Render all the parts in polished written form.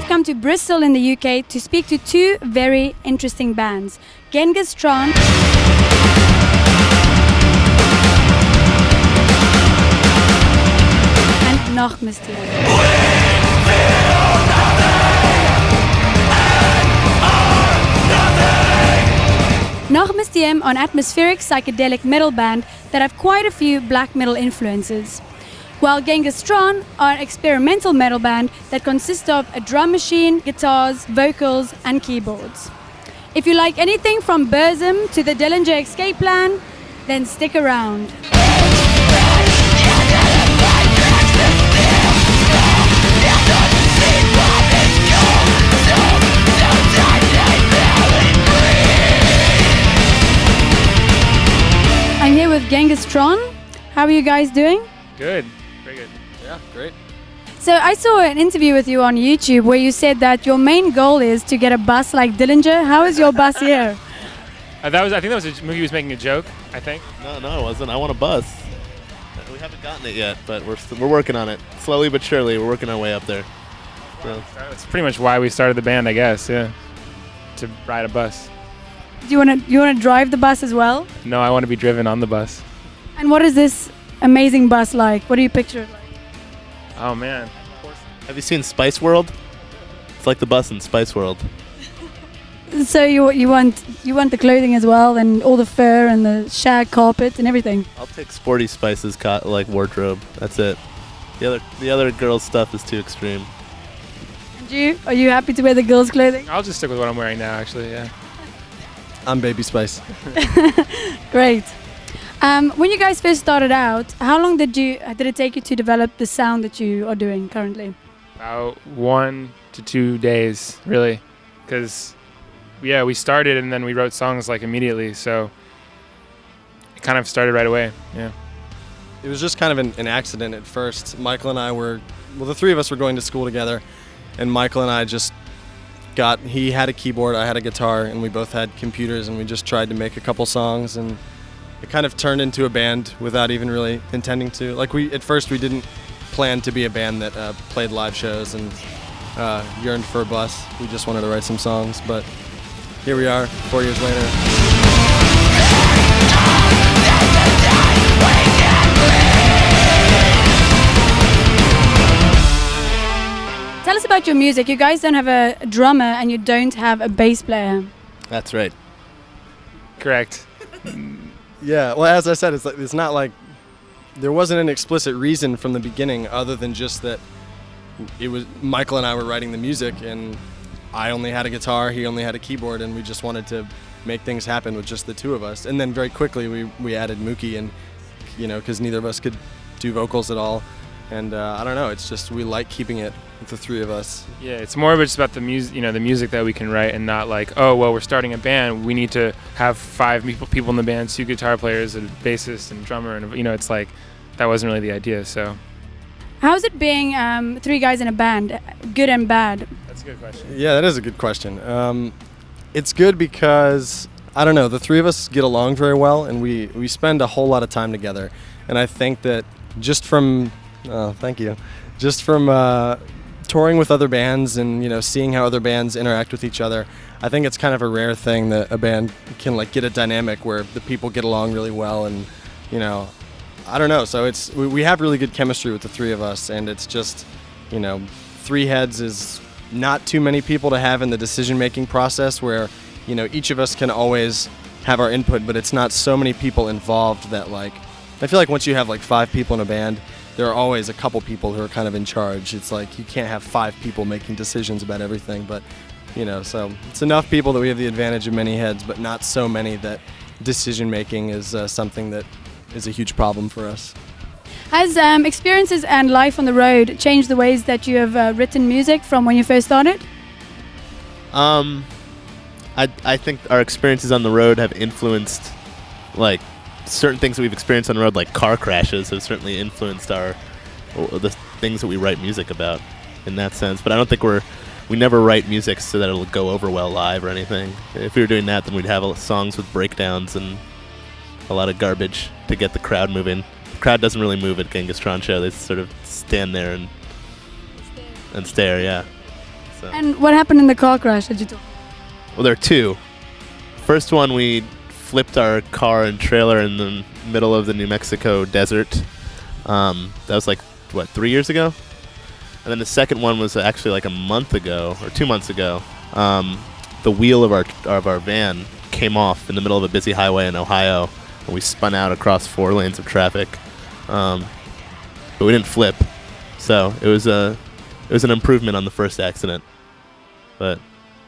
I've come to Bristol in the UK to speak to two very interesting bands, Genghis Tron and Nachtmystium. Nachtmystium are an atmospheric psychedelic metal band that have quite a few black metal influences, while Genghis Tron are an experimental metal band that consists of a drum machine, guitars, vocals and keyboards. If you like anything from Burzum to the Dillinger Escape Plan, then stick around. I'm here with Genghis Tron. How are you guys doing? Good. Very good. Yeah, great. So I saw an interview with you on YouTube where you said that your main goal is to get a bus like Dillinger. How is your bus here? I think that was Mookie was making a joke, I think. No, it wasn't. I want a bus. We haven't gotten it yet, but we're working on it. Slowly but surely, we're working our way up there. So. That's pretty much why we started the band, I guess, yeah. To ride a bus. Do you want to drive the bus as well? No, I want to be driven on the bus. And what is this amazing bus like? What do you picture it like? Oh, man. Have you seen Spice World? It's like the bus in Spice World. So you want the clothing as well, and all the fur and the shag carpet and everything. I'll take Sporty Spice's like wardrobe. That's it. The other girls' stuff is too extreme. And are you happy to wear the girls' clothing? I'll just stick with what I'm wearing now, actually, yeah. I'm Baby Spice. Great. When you guys first started out, how long did it take you to develop the sound that you are doing currently? About 1 to 2 days, really. Because, yeah, we started and then we wrote songs like immediately, so it kind of started right away, yeah. It was just kind of an accident at first. Michael and I the three of us were going to school together, and Michael and I just he had a keyboard, I had a guitar, and we both had computers, and we just tried to make a couple songs, and it kind of turned into a band without even really intending to. Like at first we didn't plan to be a band that played live shows and yearned for a bus. We just wanted to write some songs, but here we are 4 years later. Tell us about your music. You guys don't have a drummer and you don't have a bass player. That's right. Correct. Yeah, well, as I said, it's not like there wasn't an explicit reason from the beginning other than just that it was Michael and I were writing the music, and I only had a guitar, he only had a keyboard, and we just wanted to make things happen with just the two of us. And then very quickly we added Mookie, and because neither of us could do vocals at all. And I don't know, it's just we like keeping it with the three of us. Yeah, it's more of just about the music, the music that we can write, and not like, oh, well, we're starting a band, we need to have 5 people in the band, 2 guitar players, a bassist and drummer, and it's like that wasn't really the idea. So, how's it being 3 guys in a band, good and bad? That's a good question. Yeah, that is a good question. It's good because I don't know, the three of us get along very well, and we spend a whole lot of time together, and I think that just from touring with other bands and seeing how other bands interact with each other, I think it's kind of a rare thing that a band can get a dynamic where the people get along really well, and I don't know, so we have really good chemistry with the three of us, and it's just 3 heads is not too many people to have in the decision making process where each of us can always have our input, but it's not so many people involved that I feel like once you have 5 people in a band, there are always a couple people who are kind of in charge. It's like you can't have 5 people making decisions about everything, but so it's enough people that we have the advantage of many heads, but not so many that decision making is something that is a huge problem for us. Has experiences and life on the road changed the ways that you have written music from when you first started? I think our experiences on the road have influenced certain things that we've experienced on the road, like car crashes, have certainly influenced the things that we write music about in that sense. But I don't think we never write music so that it'll go over well live or anything. If we were doing that, then we'd have songs with breakdowns and a lot of garbage to get the crowd moving. The crowd doesn't really move at Genghis Tron show. They sort of stand there and stare, yeah. So. And what happened in the car crash that you told? Well, there are two. First one, we flipped our car and trailer in the middle of the New Mexico desert. That was like, 3 years ago? And then the second one was actually like a month ago, or 2 months ago. The wheel of our van came off in the middle of a busy highway in Ohio, and we spun out across 4 lanes of traffic. But we didn't flip, so it was an improvement on the first accident. But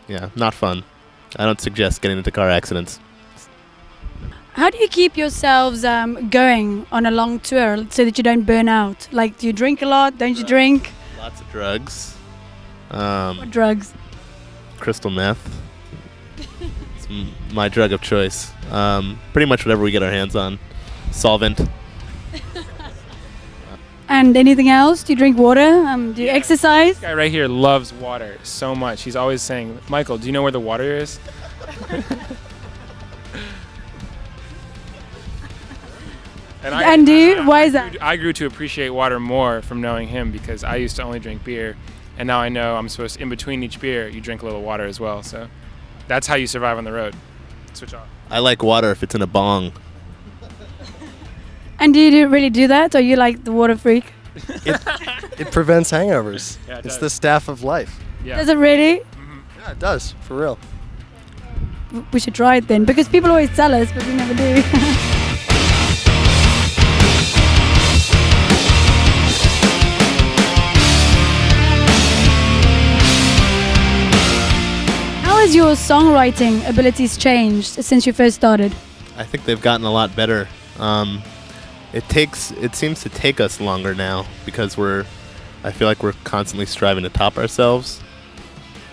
yeah, not fun. I don't suggest getting into car accidents. How do you keep yourselves going on a long tour so that you don't burn out? Like, do you drink a lot? Don't you drink? Lots of drugs. What drugs? Crystal meth. It's my drug of choice. Pretty much whatever we get our hands on. Solvent. And anything else? Do you drink water? Do you exercise? This guy right here loves water so much. He's always saying, Michael, do you know where the water is? And do you? Why is that? I grew to appreciate water more from knowing him, because I used to only drink beer, and now I know I'm supposed to, in between each beer, you drink a little water as well. So that's how you survive on the road. Switch off. I like water if it's in a bong. And do you really do that, or you like the water freak? It prevents hangovers. Yeah, it's does. the staff of life. Yeah. Does it really? Yeah, it does, for real. We should try it then, because people always tell us, but we never do. How has your songwriting abilities changed since you first started? I think they've gotten a lot better. It seems to take us longer now because I feel like we're constantly striving to top ourselves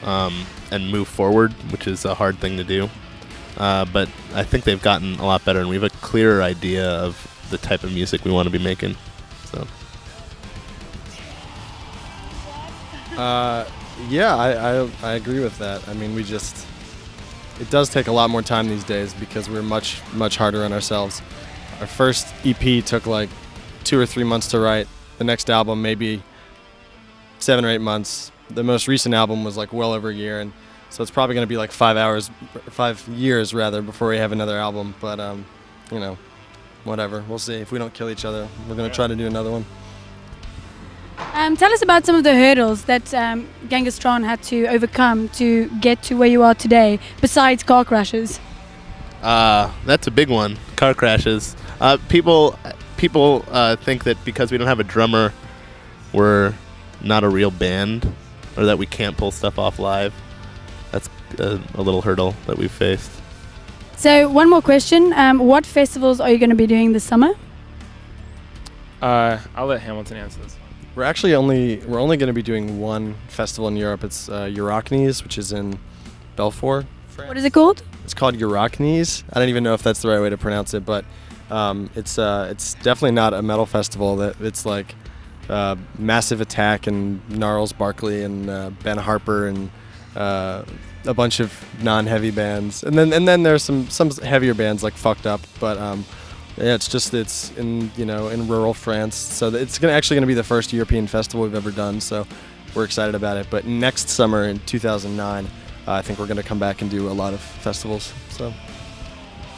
and move forward, which is a hard thing to do. But I think they've gotten a lot better, and we have a clearer idea of the type of music we want to be making. So. Yeah, I agree with that. I mean, it does take a lot more time these days because we're much harder on ourselves. Our first EP took like 2 or 3 months to write. The next album maybe 7 or 8 months. The most recent album was like well over a year, and so it's probably going to be like 5 years rather before we have another album. But whatever. We'll see. If we don't kill each other, we're going to try to do another one. Tell us about some of the hurdles that Genghis Tron had to overcome to get to where you are today, besides car crashes. That's a big one. Car crashes. People think that because we don't have a drummer, we're not a real band, or that we can't pull stuff off live. That's a little hurdle that we've faced. So one more question. What festivals are you going to be doing this summer? I'll let Hamilton answer this one. We're only going to be doing one festival in Europe. It's Eurocnes, which is in Belfort, France. What is it called? It's called Eurocnes. I don't even know if that's the right way to pronounce it, but it's definitely not a metal festival. It's like Massive Attack and Gnarls Barkley and Ben Harper and a bunch of non-heavy bands, and then there's some heavier bands like Fucked Up, but yeah, it's in in rural France, so it's actually going to be the first European festival we've ever done, so we're excited about it. But next summer in 2009, I think we're going to come back and do a lot of festivals. So.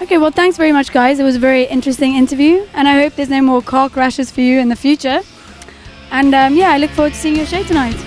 Okay, well, thanks very much, guys. It was a very interesting interview, and I hope there's no more car crashes for you in the future. And yeah, I look forward to seeing your show tonight.